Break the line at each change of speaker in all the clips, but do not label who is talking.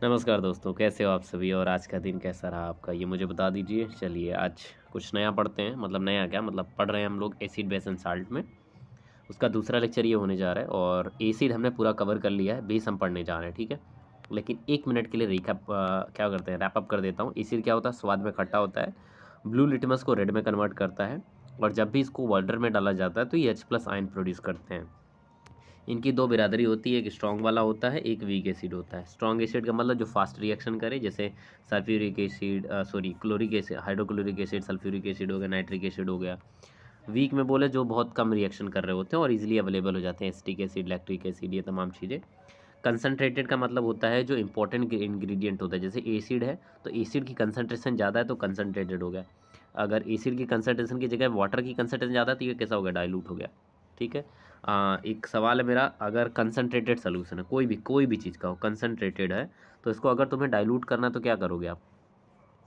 नमस्कार दोस्तों, कैसे हो आप सभी और आज का दिन कैसा रहा आपका, ये मुझे बता दीजिए। चलिए आज कुछ नया पढ़ते हैं, मतलब नया क्या, मतलब पढ़ रहे हैं हम लोग एसिड बेस एंड साल्ट में। उसका दूसरा लेक्चर ये होने जा रहा है और एसिड हमने पूरा कवर कर लिया है, बेस हम पढ़ने जा रहे हैं, ठीक है। लेकिन 1 मिनट के लिए रिकैप क्या करते हैं, रैप अप कर देता हूँ। एसिड क्या होता है, स्वाद में खट्टा होता है, ब्लू लिटमस को रेड में कन्वर्ट करता है और जब भी इसको वाटर में डाला जाता है तो ये H+ आयन प्रोड्यूस करते हैं। इनकी दो बिरादरी होती है, एक स्ट्रॉन्ग वाला होता है, एक वीक एसिड होता है। स्ट्रॉन्ग एसिड का मतलब जो फास्ट रिएक्शन करे, जैसे sulphuric acid, sorry chloric acid, hydrochloric acid, sulphuric acid हो गया, नाइट्रिक एसिड हो गया। वीक में बोले जो बहुत कम रिएक्शन कर रहे होते हैं और इजीली अवेलेबल हो जाते हैं, एसिटिक एसिड, लैक्टिक एसिड, ये तमाम चीज़ें। कंसनट्रेटेड का मतलब होता है जो इंपॉर्टेंट इंग्रेडिएंट होता है, जैसे एसिड है तो एसिड की कंसनट्रेशन ज़्यादा है तो कंसनट्रेटेड हो गया। अगर एसिड की कंसनट्रेशन की जगह वाटर की कंसनट्रेशन ज़्यादा है तो ये कैसा हो गया, डाइल्यूट हो गया, ठीक है। एक सवाल है मेरा, अगर कंसनट्रेटेड सोल्यूशन है, कोई भी चीज़ का हो, कंसनट्रेटेड है, तो इसको अगर तुम्हें डाइल्यूट करना है तो क्या करोगे आप?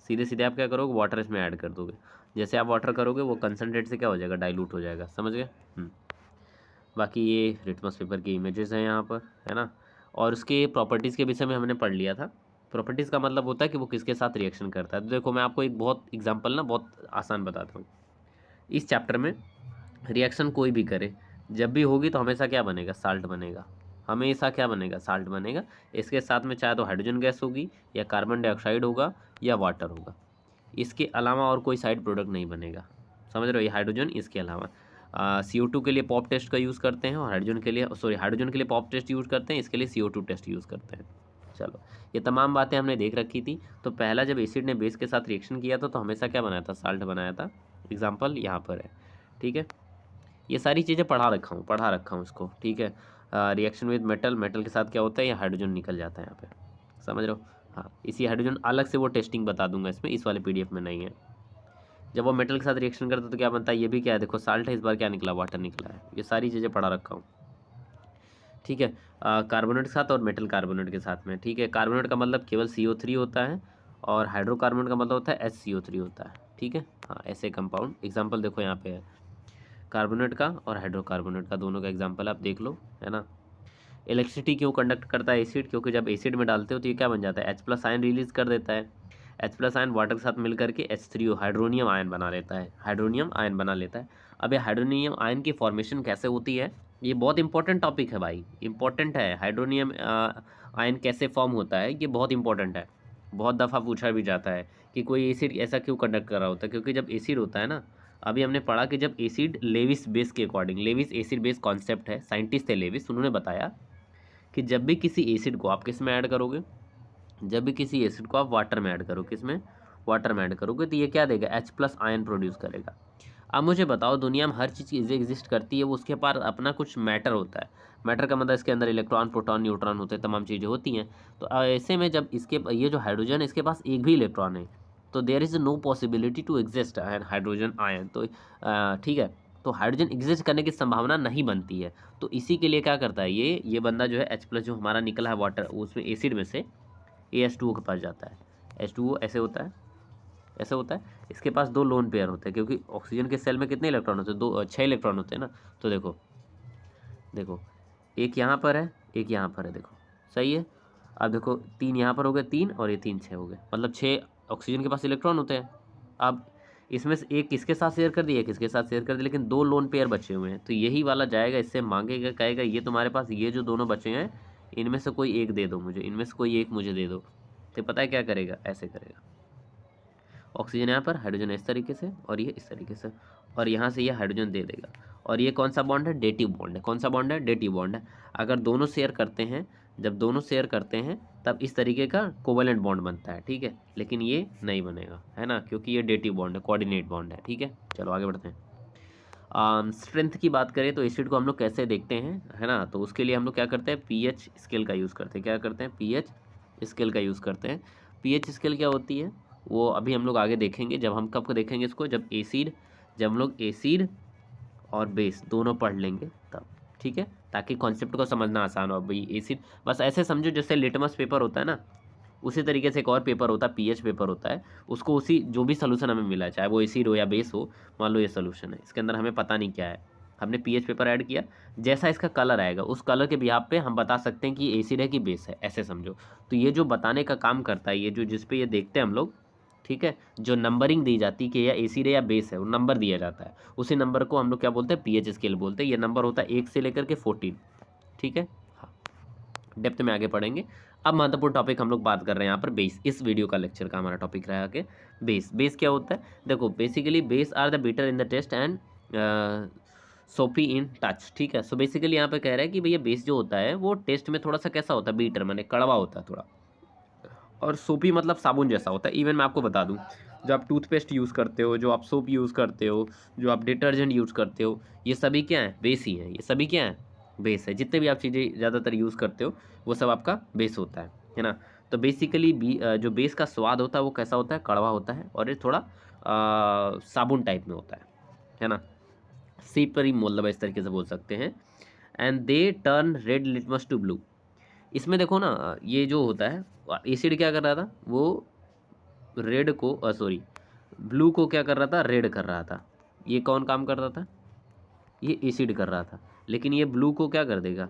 सीधे सीधे आप क्या करोगे, वाटर इसमें ऐड कर दोगे। जैसे आप वाटर करोगे वो कंसनट्रेट से क्या हो जाएगा, डाइल्यूट हो जाएगा, समझ गए। बाकी ये लिटमस पेपर की इमेजेस हैं यहाँ पर, है ना। और उसके प्रॉपर्टीज़ के विषय में हमने पढ़ लिया था। प्रॉपर्टीज़ का मतलब होता है कि वो किसके साथ रिएक्शन करता है। तो देखो मैं आपको एक बहुत एग्जांपल ना बहुत आसान बताता हूँ। इस चैप्टर में रिएक्शन कोई भी करे, जब भी होगी तो हमेशा क्या बनेगा, साल्ट बनेगा। हमेशा क्या बनेगा, साल्ट बनेगा। इसके साथ में चाहे तो हाइड्रोजन गैस होगी या कार्बन डाइऑक्साइड होगा या वाटर होगा। इसके अलावा और कोई साइड प्रोडक्ट नहीं बनेगा, समझ रहे हो। ये हाइड्रोजन, इसके अलावा CO2 के लिए पॉप टेस्ट का यूज़ करते हैं और हाइड्रोजन के लिए, सॉरी हाइड्रोजन के लिए पॉप टेस्ट यूज़ करते हैं, इसके लिए CO2 टेस्ट यूज़ करते हैं। चलो, ये तमाम बातें हमने देख रखी थी। तो पहला जब एसिड ने बेस के साथ रिएक्शन किया था तो हमेशा क्या बनाया था, साल्ट बनाया था। एग्जाम्पल यहाँ पर है, ठीक है। ये सारी चीज़ें पढ़ा रखा हूँ इसको, ठीक है। रिएक्शन विद मेटल, मेटल के साथ क्या होता है, ये हाइड्रोजन निकल जाता है यहाँ पे, समझ रहे हो। हाँ, इसी हाइड्रोजन अलग से वो टेस्टिंग बता दूंगा इसमें, इस वाले PDF में नहीं है। जब वो मेटल के साथ रिएक्शन करता है तो क्या बनता है, ये भी क्या है, देखो साल्ट है, इस बार क्या निकला, वाटर निकला है। ये सारी चीज़ें पढ़ा रखा हूँ, ठीक है। कार्बोनेट के साथ और मेटल कार्बोनेट के साथ में, ठीक है। कार्बोनेट का मतलब केवल CO3 होता है और हाइड्रोकार्बन का मतलब होता है HCO3 होता है, ठीक है। हाँ, ऐसे कंपाउंड एग्जाम्पल देखो यहाँ पे है, कार्बोनेट का और हाइड्रोकार्बोनेट का, दोनों का एग्जाम्पल आप देख लो, है ना। इलेक्ट्रिसिटी क्यों कंडक्ट करता है एसिड, क्योंकि जब एसिड में डालते हो तो ये क्या बन जाता है, H+ आयन रिलीज कर देता है। H+ आयन वाटर के साथ मिल करके H3O हाइड्रोनियम आयन बना लेता है, हाइड्रोनियम आयन बना लेता है। अब ये हाइड्रोनियम आयन की फॉर्मेशन कैसे होती है, ये बहुत इंपॉर्टेंट टॉपिक है भाई, इंपॉर्टेंट है। हाइड्रोनियम आयन कैसे फॉर्म होता है, ये बहुत इंपॉर्टेंट है। बहुत दफ़ा पूछा भी जाता है कि कोई एसिड ऐसा क्यों कंडक्ट कर रहा होता है, क्योंकि जब एसिड होता है ना, अभी हमने पढ़ा कि जब एसिड लेविस बेस के according, Lewis acid base concept है, साइंटिस्ट थे लेविस, उन्होंने बताया कि जब भी किसी एसिड को आप किस में ऐड करोगे, जब भी किसी एसिड को आप वाटर में ऐड करो, किस में, वाटर में ऐड करोगे, तो ये क्या देगा, H+ आयन प्रोड्यूस करेगा। अब मुझे बताओ, दुनिया में हर चीज़ एग्जिस्ट करती है, वो उसके पास अपना कुछ मैटर होता है। मैटर का मतलब इसके अंदर इलेक्ट्रॉन, प्रोटॉन, न्यूट्रॉन होते हैं, तमाम चीज़ें होती हैं। तो ऐसे में जब इसके ये जो हाइड्रोजन है, इसके पास एक भी इलेक्ट्रॉन है, तो there is no possibility to exist hydrogen ion. तो ठीक है, तो हाइड्रोजन एग्जिस्ट करने की संभावना नहीं बनती है। तो इसी के लिए क्या करता है, ये बंदा जो है H+ जो हमारा निकला है वाटर, उसमें एसिड में से AH2O के पास जाता है। H2O ऐसे होता है, ऐसे होता है। इसके पास दो लोन पेयर होते हैं, क्योंकि ऑक्सीजन के सेल में कितने इलेक्ट्रॉन होते हैं, 6 इलेक्ट्रॉन होते हैं ना। तो देखो देखो, एक यहाँ पर है, एक यहाँ पर है, देखो सही है। अब देखो 3 यहाँ पर हो गए, 3 और ये 3 6 हो गए, मतलब 6 ऑक्सीजन के पास इलेक्ट्रॉन होते हैं। अब इसमें से एक किसके साथ शेयर कर दिया, एक किसके साथ शेयर कर दिया, लेकिन दो लोन पेयर बचे हुए हैं, तो यही वाला जाएगा, इससे मांगेगा, कहेगा ये तुम्हारे पास ये जो दोनों बचे हैं, इनमें से कोई एक दे दो मुझे, इनमें से कोई एक मुझे दे दो। तो पता है क्या करेगा, ऐसे करेगा, ऑक्सीजन यहाँ पर, हाइड्रोजन इस तरीके से और ये इस तरीके से, और यहाँ से ये हाइड्रोजन दे देगा। और ये कौन सा बॉन्ड है, डेटिव बॉन्ड है। कौन सा बॉन्ड है, डेटिव बॉन्ड है। अगर दोनों शेयर करते हैं, जब दोनों शेयर करते हैं तब इस तरीके का कोवेलेंट बॉन्ड बनता है, ठीक है। लेकिन ये नहीं बनेगा, है ना, क्योंकि ये डेटिव बॉन्ड है, कोऑर्डिनेट बॉन्ड है, ठीक है। चलो आगे बढ़ते हैं। स्ट्रेंथ की बात करें तो एसिड को हम लोग कैसे देखते हैं, है ना, तो उसके लिए हम लोग क्या करते हैं, pH स्केल का यूज़ करते हैं। क्या करते हैं, pH स्केल का यूज़ करते हैं। pH स्केल क्या होती है, वो अभी हम लोग आगे देखेंगे। जब हम कब को देखेंगे इसको, जब हम लोग एसिड और बेस दोनों पढ़ लेंगे तब, ठीक है, ताकि कॉन्सेप्ट को समझना आसान हो। भाई एसिड बस ऐसे समझो जैसे लिटमस पेपर होता है ना, उसी तरीके से एक और पेपर होता है, pH पेपर होता है। उसको उसी जो भी सोल्यूशन हमें मिला है, चाहे वो एसिड हो या बेस हो, मान लो ये सोल्यूशन है, इसके अंदर हमें पता नहीं क्या है, हमने पीएच पेपर ऐड किया, जैसा इसका कलर आएगा उस कलर के बिहाफ पे हम बता सकते हैं कि एसिड है कि बेस है, ऐसे समझो। तो ये जो बताने का काम करता है, ये जो जिस पे ये देखते हैं हम लोग, ठीक है, जो नंबरिंग दी जाती है कि या एसिड है या बेस है, वो नंबर दिया जाता है, उसी नंबर को हम लोग क्या बोलते हैं, पीएच स्केल बोलते हैं। ये नंबर होता है 1 से लेकर के 14, ठीक है। हाँ, डेप्थ में आगे पढ़ेंगे। अब महत्वपूर्ण टॉपिक हम लोग बात कर रहे हैं यहाँ पर बेस। इस वीडियो का लेक्चर का हमारा टॉपिक रहा कि बेस। बेस क्या होता है? देखो, basically base are the bitter in the taste and soapy in touch, ठीक है। सो बेसिकली यहाँ पे कह रहा है कि भैया बेस जो होता है वो टेस्ट में थोड़ा सा कैसा होता है, बीटर माने कड़वा होता है थोड़ा, और सोपी मतलब साबुन जैसा होता है। इवन मैं आपको बता दूं, जो आप टूथपेस्ट यूज़ करते हो, जो आप सोप यूज़ करते हो, जो आप डिटर्जेंट यूज़ करते हो, ये सभी क्या है, बेस ही है। ये सभी क्या है, बेस है। जितने भी आप चीज़ें ज़्यादातर यूज़ करते हो वो सब आपका बेस होता है ना। तो बेसिकली जो बेस का स्वाद होता है वो कैसा होता है, कड़वा होता है, और ये थोड़ा साबुन टाइप में होता है ना। सीपरी मतलब इस तरीके से बोल सकते हैं। And they turn red litmus to blue. इसमें देखो ना, ये जो होता है एसिड क्या कर रहा था, वो रेड को सॉरी ब्लू को क्या कर रहा था, रेड कर रहा था। ये कौन काम कर रहा था, ये एसिड कर रहा था। लेकिन ये ब्लू को क्या कर देगा,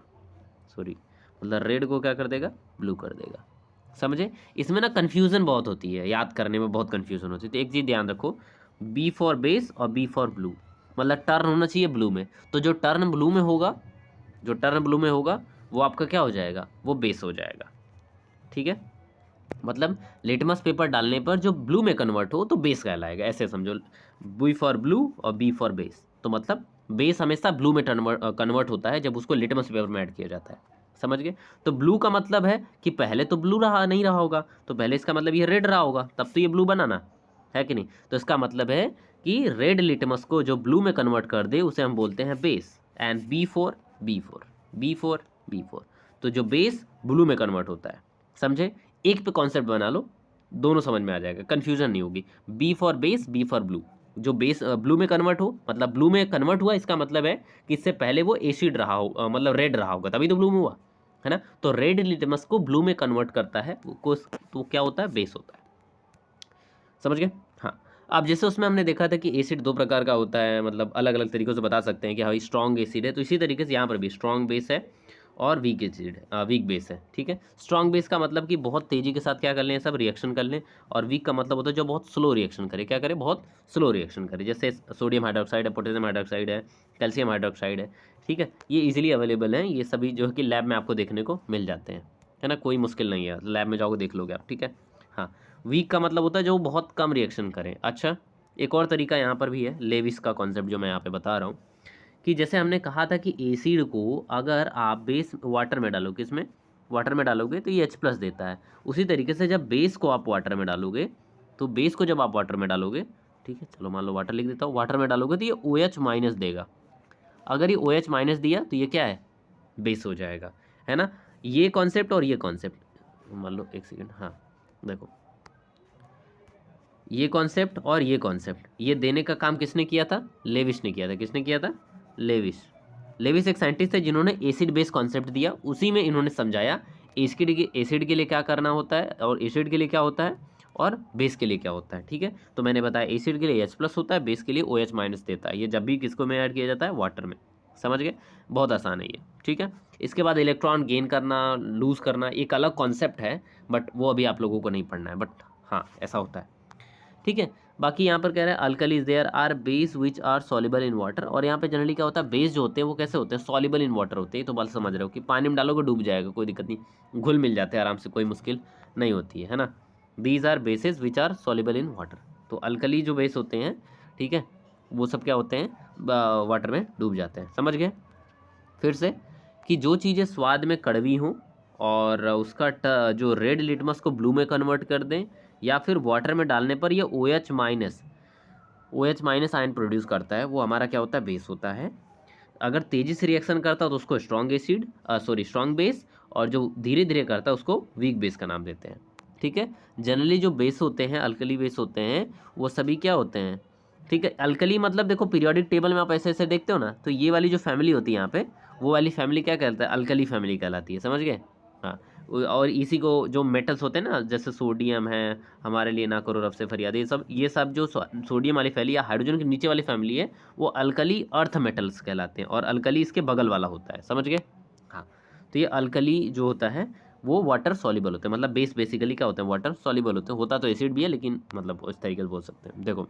सॉरी मतलब रेड को क्या कर देगा, ब्लू कर देगा। समझे? इसमें ना कन्फ्यूज़न बहुत होती है, याद करने में बहुत कन्फ्यूज़न होती है। तो एक चीज़ ध्यान रखो, बी फॉर बेस और बी फॉर ब्लू, मतलब टर्न होना चाहिए ब्लू में। तो जो टर्न ब्लू में होगा, जो टर्न ब्लू में होगा वो आपका क्या हो जाएगा, वो बेस हो जाएगा, ठीक है। मतलब लिटमस पेपर डालने पर जो ब्लू में कन्वर्ट हो तो बेस कहलाएगा, ऐसे समझो। बी फॉर ब्लू और बी फॉर बेस, तो मतलब बेस हमेशा ब्लू में कन्वर्ट होता है जब उसको लिटमस पेपर में ऐड किया जाता है। समझ गए? तो ब्लू का मतलब है कि पहले तो ब्लू रहा नहीं रहा होगा, तो पहले इसका मतलब ये रेड रहा होगा, तब तो ये ब्लू बनाना है कि नहीं। तो इसका मतलब है कि रेड लिटमस को जो ब्लू में कन्वर्ट कर दे उसे हम बोलते हैं base. And B for B for B for B for, तो जो बेस ब्लू में कन्वर्ट होता है। समझे? एक पे कॉन्सेप्ट बना लो, दोनों समझ में आ जाएगा, कन्फ्यूजन नहीं होगी। B for base, B for blue. जो बेस ब्लू में कन्वर्ट हो, मतलब ब्लू में कन्वर्ट हुआ, इसका मतलब है कि इससे पहले वो एसिड रहा हो, मतलब रेड रहा होगा, तभी तो ब्लू में हुआ है ना। तो रेड लिटमस को ब्लू में कन्वर्ट करता है तो क्या होता है, बेस होता है। समझ गए? हाँ। अब जैसे उसमें हमने देखा था कि एसिड दो प्रकार का होता है, मतलब अलग अलग तरीक़ों से बता सकते हैं कि हाँ स्ट्रॉन्ग एसिड है, तो इसी तरीके से यहाँ पर भी स्ट्रॉन्ग बेस है और वीक एसिड, वीक बेस है, ठीक है। स्ट्रॉन्ग बेस का मतलब कि बहुत तेज़ी के साथ क्या कर लें, सब रिएक्शन कर लें, और वीक का मतलब होता है जो बहुत स्लो रिएक्शन करे, क्या करे, बहुत स्लो रिएक्शन करे। जैसे सोडियम हाइड्रोक्साइड है, पोटेशियम हाइड्रोक्साइड है, कैल्शियम हाइड्रोक्साइड है, ठीक है। ये इजीली अवेलेबल हैं, ये सभी जो है कि लैब में आपको देखने को मिल जाते हैं, है ना। कोई मुश्किल नहीं है, लैब में जाओगे देख लोगे आप, ठीक है। हाँ, वीक का मतलब होता है जो बहुत कम रिएक्शन करें। अच्छा, एक और तरीका यहाँ पर भी है, लेविस का कॉन्सेप्ट जो मैं यहाँ पे बता रहा हूँ, कि जैसे हमने कहा था कि एसिड को अगर आप बेस वाटर में डालो, किसमें, वाटर में डालोगे तो ये H+ देता है। उसी तरीके से जब बेस को आप वाटर में डालोगे, तो बेस को जब आप वाटर में डालोगे, ठीक है, चलो मान लो वाटर लिख देता हूँ, वाटर में डालोगे तो ये OH- देगा। अगर ये OH- दिया तो ये क्या है, बेस हो जाएगा, है ना। ये कॉन्सेप्ट और ये कॉन्सेप्ट मान लो, एक सेकेंड, हाँ देखो, ये कॉन्सेप्ट और ये कॉन्सेप्ट, ये देने का काम किसने किया था, लेविस ने किया था। किसने किया था, लेविस। लेविस एक साइंटिस्ट है जिन्होंने एसिड बेस कॉन्सेप्ट दिया, उसी में इन्होंने समझाया एसिड के लिए क्या करना होता है, और एसिड के लिए क्या होता है, और बेस के लिए क्या होता है, ठीक है। तो मैंने बताया एसिड के लिए H+ होता है, बेस के लिए OH- देता है। ये जब भी किसको में ऐड किया जाता है, वाटर में। समझ गए? बहुत आसान है ये, ठीक है। इसके बाद इलेक्ट्रॉन गेन करना, लूज़ करना, एक अलग कॉन्सेप्ट है, बट वो अभी आप लोगों को नहीं पढ़ना है, बट हाँ ऐसा होता है, ठीक है। बाकी यहाँ पर कह रहा है alkalis there are base which are soluble in water, और यहाँ पे जनरली क्या होता है, बेस जो होते हैं वो कैसे होते हैं, सॉल्युबल इन वाटर होते हैं। तो बात समझ रहे हो कि पानी में डालोगे डूब जाएगा, कोई दिक्कत नहीं, घुल मिल जाते हैं आराम से, कोई मुश्किल नहीं होती है ना। These are basis which are soluble in water. तो अल्कली जो बेस होते हैं, ठीक है, वो सब क्या होते हैं, वाटर में डूब जाते हैं। समझ गए? फिर से, कि जो चीज़ें स्वाद में कड़वी हों और उसका जो रेड लिटमस को ब्लू में कन्वर्ट कर दें, या फिर वाटर में डालने पर ये OH- आयन प्रोड्यूस करता है, वो हमारा क्या होता है, बेस होता है। अगर तेज़ी से रिएक्शन करता है तो उसको स्ट्रॉन्ग बेस, और जो धीरे धीरे करता है उसको वीक बेस का नाम देते हैं, ठीक है। जनरली जो बेस होते हैं, अल्कली बेस होते हैं, वो सभी क्या होते हैं, ठीक है। अल्कली मतलब देखो, पीरियोडिक टेबल में आप ऐसे ऐसे देखते हो ना, तो ये वाली जो फैमिली होती है यहाँ पे, वो वाली फैमिली क्या कहलाता है, अल्कली फैमिली कहलाती है। समझ गए? हाँ, और इसी को जो मेटल्स होते हैं ना, जैसे सोडियम है, हमारे लिए ना करो रब से फरियाद, ये सब जो सोडियम वाली फैमिली या हाइड्रोजन के नीचे वाली फैमिली है, वो अल्कली अर्थ मेटल्स कहलाते हैं, और अल्कली इसके बगल वाला होता है, समझ गए। हाँ, तो ये अल्कली जो होता है वो वाटर सॉल्युबल होते हैं, मतलब बेस बेसिकली क्या होते हैं, वाटर सॉल्युबल होते हैं, होता तो एसिड भी है लेकिन मतलब इस तरीके से बोल सकते हैं। देखो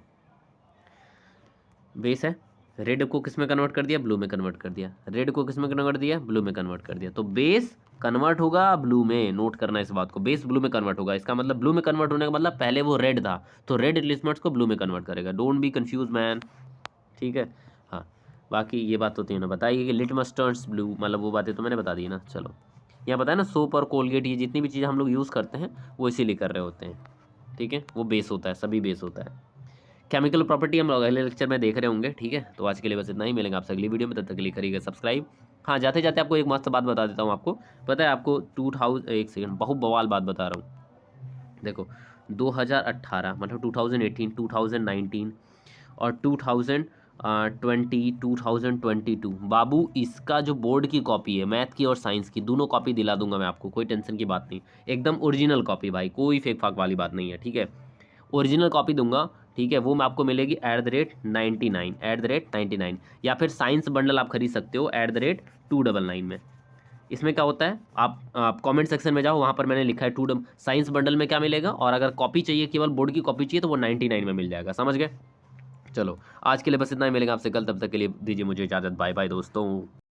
बेस है, रेड को किस में कन्वर्ट कर दिया, ब्लू में कन्वर्ट कर दिया, रेड को किस में कन्वर्ट दिया, ब्लू में कन्वर्ट कर दिया, तो बेस कन्वर्ट होगा ब्लू में, नोट करना इस बात को, बेस ब्लू में कन्वर्ट होगा, इसका मतलब ब्लू में कन्वर्ट होने का मतलब पहले वो रेड था, तो रेड एलिमेंट्स को ब्लू में कन्वर्ट करेगा, डोंट बी कंफ्यूज मैन, ठीक है। हाँ, बाकी ये बात तो तीनों बताइए कि लिटमस टर्न्स ब्लू, मतलब वो बातें तो मैंने बता दी ना। चलो, यहाँ पता है ना, सोप और कोलगेट, ये जितनी भी चीज़ें हम लोग यूज़ करते हैं वो इसीलिए कर रहे होते हैं, ठीक है, वो बेस होता है, सभी बेस होता है। केमिकल प्रॉपर्टी हम लोग अगले लेक्चर में देख रहे होंगे, ठीक है। तो आज के लिए बस इतना ही, मिलेंगे आपसे अगली वीडियो में, तब तक के लिए करिएगा सब्सक्राइब। हाँ, जाते जाते आपको एक मस्त बात बता देता हूँ, आपको पता है, आपको 2000, एक सेकंड, बहुत बवाल बात बता रहा हूँ, देखो 2018 मतलब 2018, 2019 और 2022 बाबू, इसका जो बोर्ड की कॉपी है, मैथ की और साइंस की, दोनों कॉपी दिला दूंगा मैं आपको, कोई टेंशन की बात नहीं, एकदम ओरिजिनल कॉपी भाई, कोई फेक फाक वाली बात नहीं है, ठीक है, ओरिजिनल कॉपी दूंगा, ठीक है। वो मैं आपको मिलेगी @99, @99, या फिर साइंस बंडल आप खरीद सकते हो @299 में। इसमें क्या होता है, आप कमेंट सेक्शन में जाओ, वहाँ पर मैंने लिखा है साइंस बंडल में क्या मिलेगा, और अगर कॉपी चाहिए, केवल बोर्ड की कॉपी चाहिए, तो वो 99 में मिल जाएगा, समझ गए। चलो, आज के लिए बस इतना ही, मिलेगा आपसे कल, तब तक के लिए दीजिए मुझे इजाज़त, बाय बाय दोस्तों।